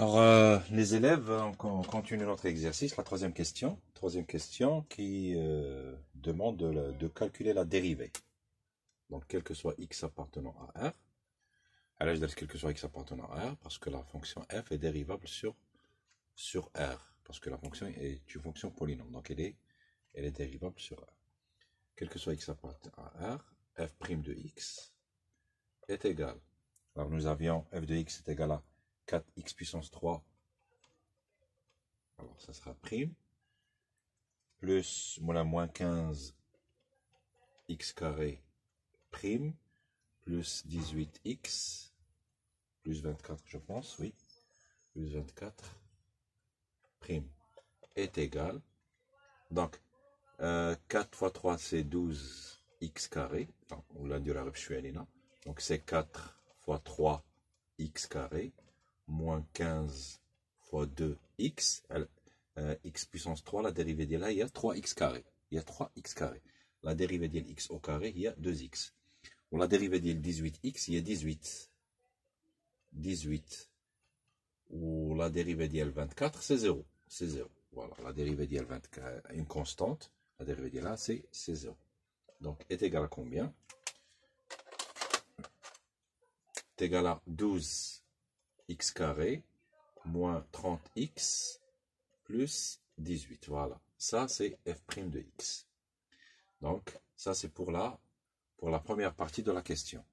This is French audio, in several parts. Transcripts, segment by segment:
Alors, les élèves, on continue notre exercice, la troisième question. Troisième question qui demande de calculer la dérivée. Donc, quel que soit x appartenant à R. Alors, je dis quel que soit x appartenant à R, parce que la fonction f est dérivable sur R. Parce que la fonction est une fonction polynôme. Donc, elle est dérivable sur R. Quel que soit x appartenant à R, f' de x est égal. Alors, nous avions f de x est égal à 4x puissance 3. Alors, ça sera prime. Plus moins 15 x carré prime. Plus 18x. Plus 24, je pense, oui. Plus 24 prime est égal. Donc, 4 fois 3, c'est 12 x carré. On l'a dit, donc, c'est 4 fois 3 x carré. Moins 15 fois 2 x. X puissance 3, la dérivée de là, il y a 3x carré. Il y a 3x carré. La dérivée de x au carré, il y a 2x. Ou la dérivée de 18x, il y a 18. 18. Ou la dérivée de 24, c'est 0. C'est 0. Voilà, la dérivée de 24, une constante. La dérivée de là, c'est 0. Donc, est égal à combien? Est égal à 12 x carré moins 30x plus 18. Voilà. Ça, c'est f' de x. Donc, ça, c'est pour la première partie de la question.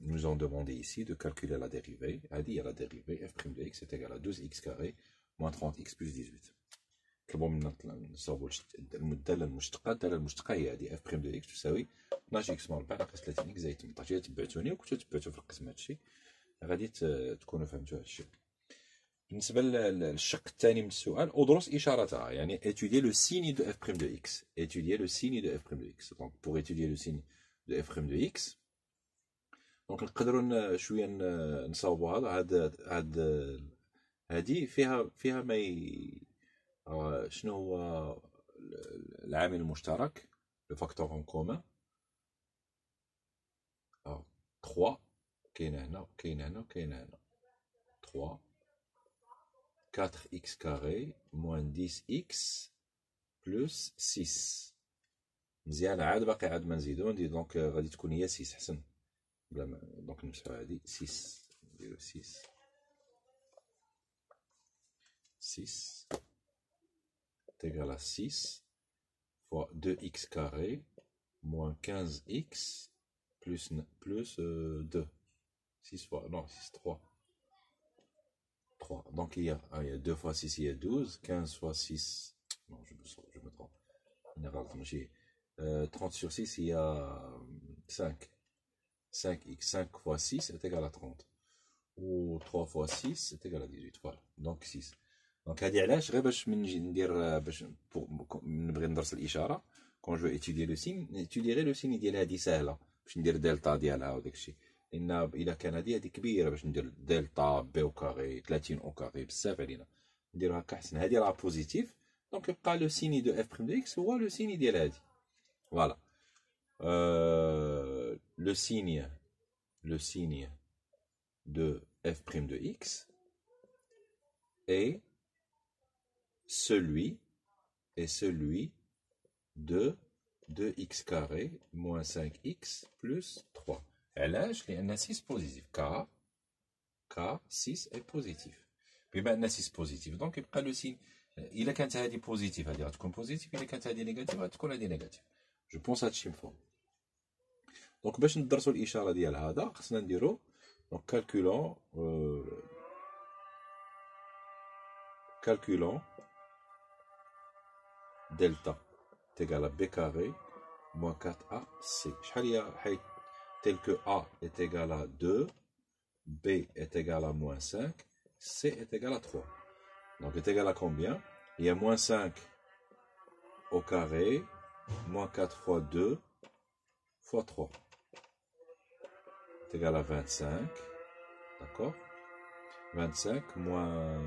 Ils nous ont demandé ici de calculer la dérivée. A dit, il y a la dérivée f' de x est égal à 12x carré moins 30x plus 18. كنطلبوا من نصاوبوا الداله المشتقه. الداله المشتقه هي هذه f' de x تساوي 12x مربع ناقص 30x زائد 18. الا تبعتوني وكنتو تبعتو في القسم هادشي غادي تكونوا فهمتوا هادشي. بالنسبه للشق الثاني من السؤال ادرس اشارتها يعني étudier le signe de f' de x. Étudier le signe de f' de x. Donc pour étudier le signe de f' de x دونك نقدروا شويه نصاوبوا هاد هادي فيها ما شنو هو العامل المشترك لو فاكتور اون كومون 3 كاين هنا وكاين هنا وكاين هنا 3 4x carré moins 10x plus 6 مزيان. عاد باقي عاد ما نزيدو دونك غادي تكون هي 6 حسن بلا ما دونك نمسحو هادي 6 نديرو 6 est égal à 6 fois 2x carré moins 15x plus 2. 6 fois, non, 6, 3. 3. Donc il y a 2 fois 6, il y a 12. 15 fois 6, non, je me trompe. 30 sur 6, il y a 5. 5x, 5 fois 6 est égal à 30. Ou 3 fois 6 est égal à 18. Voilà, donc 6. دونك هادي علاش غير باش من نجي ندير باش نبغي ندرس الاشاره كون جو ايتودي لو سين ايتودي غير لو سين ديال هادي ساهله باش ندير دلتا ديالها وداك الشيء. لان الا كان هادي كبيره باش ندير دلتا بي او كاري 30 او كاري بزاف علينا ندير هكا احسن. هادي راه بوزيتيف دونك يبقى لو سيني دو اف بريم دو اكس هو لو سيني ديال هادي. فوالا لو سيني دو اف بريم دو اكس est celui de 2x carré moins 5x plus 3. علاش؟ لأن 6 بوزيتيف. K 6 est بوزيتيف. بما أن 6 بوزيتيف دونك يبقى لو سين. إلا كانت هذه بوزيتيف هذه غتكون بوزيتيف. إلا كانت هذه نيجاتيف غتكون هذه نيجاتيف. جو بونس هادشي مفهوم. دونك باش ندرسو الإشارة ديال هذا خصنا نديرو دونك calculons delta est égal à b carré moins 4ac. Tel que a est égal à 2, b est égal à moins 5, c est égal à 3. Donc est égal à combien? Il y a moins 5 au carré, moins 4 fois 2 fois 3. Est égal à 25. D'accord? 25 moins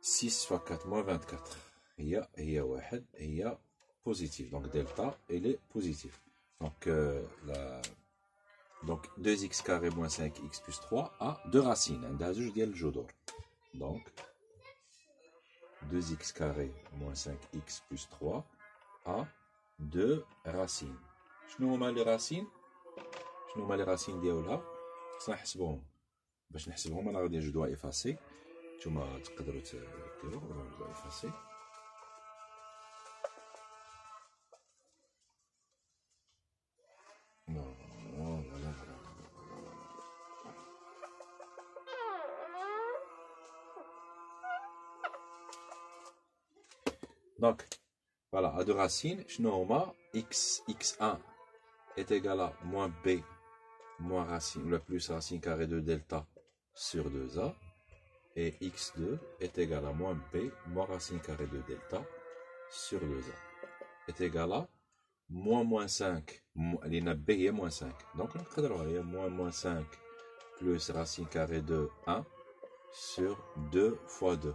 6 fois 4 moins 24. هي positive. Donc delta, elle est positive. Donc Donc 2x carré moins 5x plus 3 a 2 racines. عندها زوج ديال الجذور. Donc 2x carré moins 5x plus 3 a 2 racines. شنو هما لي راسين؟ شنو هما لي راسين ديالها؟ خصنا نحسبوهم. باش نحسبهم انا غادي جو دوا افاسي. نتوما تقدروا ديروا جو دوا افاسي. Donc, voilà, à deux racines, x1 est égal à moins b moins racine, le plus racine carrée de delta sur 2a, et x2 est égal à moins b moins racine carrée de delta sur 2a, est égal à moins 5, b est moins 5, donc on va moins 5 plus racine carrée de 1 sur 2 fois 2,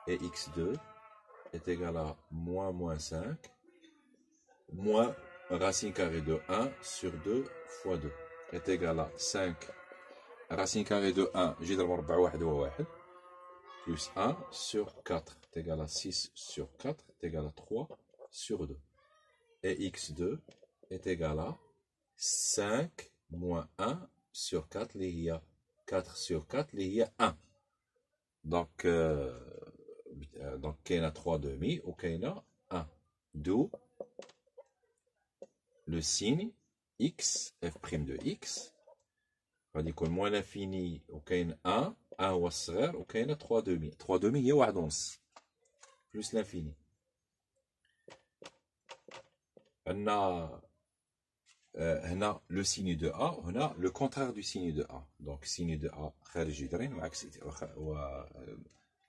et x2 est égal à moins 5 moins racine carrée de 1 sur 2 fois 2 est égal à 5 racine carrée de 1 j'ai de plus 1 sur 4 est égal à 6 sur 4 est égal à 3 sur 2 et x2 est égal à 5 moins 1 sur 4 il y a 4 sur 4 il y a 1 donc il y a 3 demi ou il y a 1 d'où le signe x, f' de x, va dire que moins l'infini, ou qu'il y a 1 ou الصغير, ou qu'il y a 3 demi. 3 demi, il y a 1 ونص, plus l'infini. On a le signe de a, on a le contraire du signe de a. Donc, signe de a, خارج جذرين,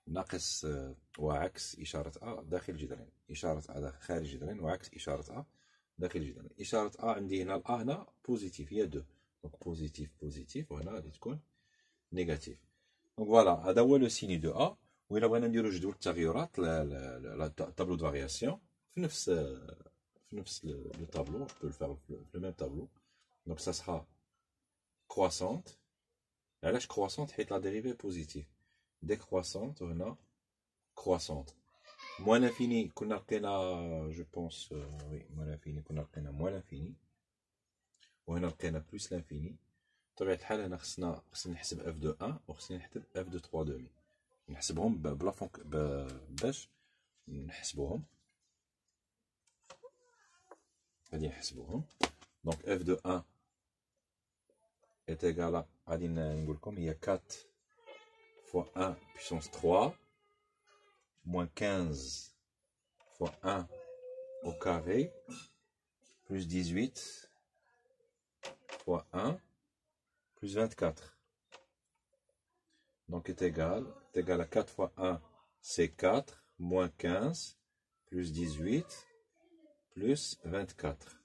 ناقص وعكس إشارة a داخل جذرين. إشارة a خارج جذرين, وعكس إشارة a داخل جدا. إشارة A عندي هنا الأ هنا بوزيتيف هي 2 دونك بوزيتيف وهنا غادي تكون نيجاتيف. دونك فوالا هذا هو لو سيني دو أ. وإلا بغينا نديرو جدول التغيرات طابلو دو فارياسيون في نفس لو طابلو جو بو الفار في لو ميم طابلو. دونك سا سخا كرواسونت. علاش كرواسونت؟ حيت لا ديريفي بوزيتيف ديكرواسونت وهنا كرواسونت. Moins l'infini, qu'on a je pense, oui, moins l'infini, qu'on a moins l'infini. Ou on a plus l'infini. طبيعة الحال هنا خصنا نحسب f de 1 وخصنا نحسب f de 3 demi. نحسبهم بلا فونك باش نحسبوهم. غادي نحسبوهم. Donc f de 1 est égal à, غادي نقول لكم هي 4 fois 1 puissance 3 moins 15 fois 1 au carré plus 18 fois 1 plus 24. Donc est égal à 4 fois 1 c'est 4 moins 15 plus 18 plus 24.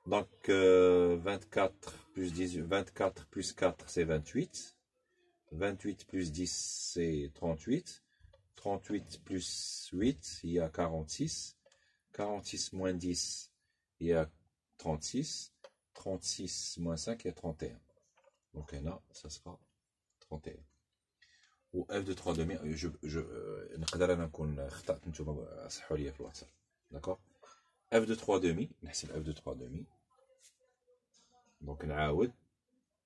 Donc 24 plus 18, 24 plus 4 c'est 28. 28 plus 10 c'est 38. 38 plus 8, il y a 46. 46 moins 10, il y a 36. 36 moins 5, il y a 31. Donc là, ça sera 31. و f de 3 demi, نقدر انا نكون خطأت نتوما صححوا لي في الواتساب. داكور. f de 3 demi, نحسب f de 3 demi. دونك نعاود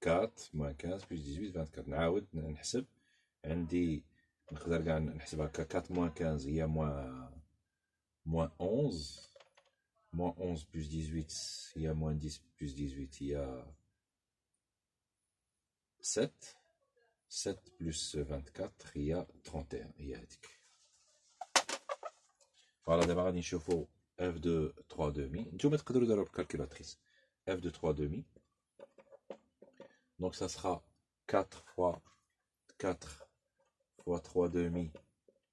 4 moins 15 plus 18 24. نعاود نحسب. عندي نقدر كاع نحسبها 4 moins 15 هي moins 11. Moins 11 plus 18, il y a moins 10 plus 18, il y a 7. 7 plus 24, il y a 31. Il y a voilà, d'abord, on chauffe f de 3 demi. Tu vas mettre de la calculatrice. F de 3 demi. Donc, ça sera 4 fois 4 fois 3 demi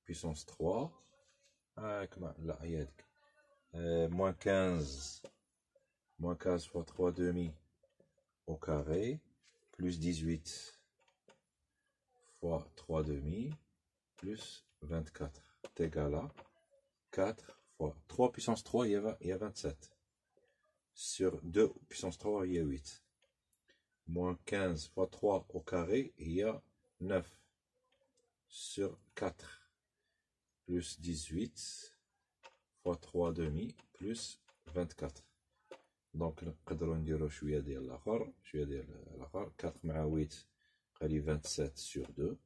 puissance 3. Ah, comment là, il y a moins 15 fois 3 demi au carré plus 18 fois 3 demi plus 24 est égal à 4 fois 3 puissance 3 il y a 27. sur 2 puissance 3, il y a 8. Moins 15 fois 3 au carré, il y a 9 sur 4. Plus 18 fois 3 demi, plus 24. Donc, نقدروا نديرو شوية ديال الآخر، 4 مع 8 قالي 27 sur 2.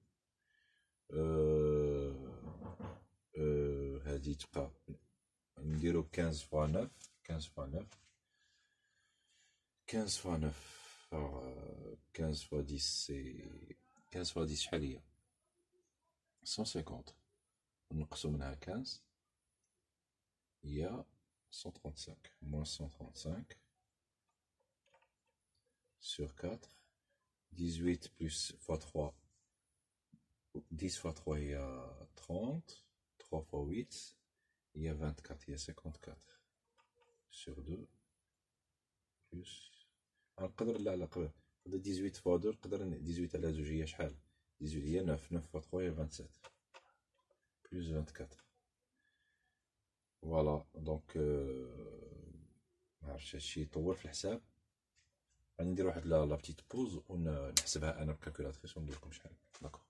هادي تبقى نديرو 15 fois 9. 15 fois 9. 15 fois 9. Alors, 15 fois 10, c'est... 15 fois 10 شحال هي؟ 150. نقصو منها 15. Il y a 135. Moins 135 sur 4. 18 plus fois 3. 10 fois 3, il y a 30. 3 fois 8, il y a 24. Il y a 54 sur 2. Plus... نقدر لا قبل 18 fois 2 نقدر 18 على 2 هي شحال 18 هي 9 9 fois 3 هي 27 plus 24. فوالا دونك معرفتش هادشي يطول في الحساب. غندير واحد لا بتيت بوز ونحسبها انا بكالكولاتريس وندير لكم شحال. داكوغ.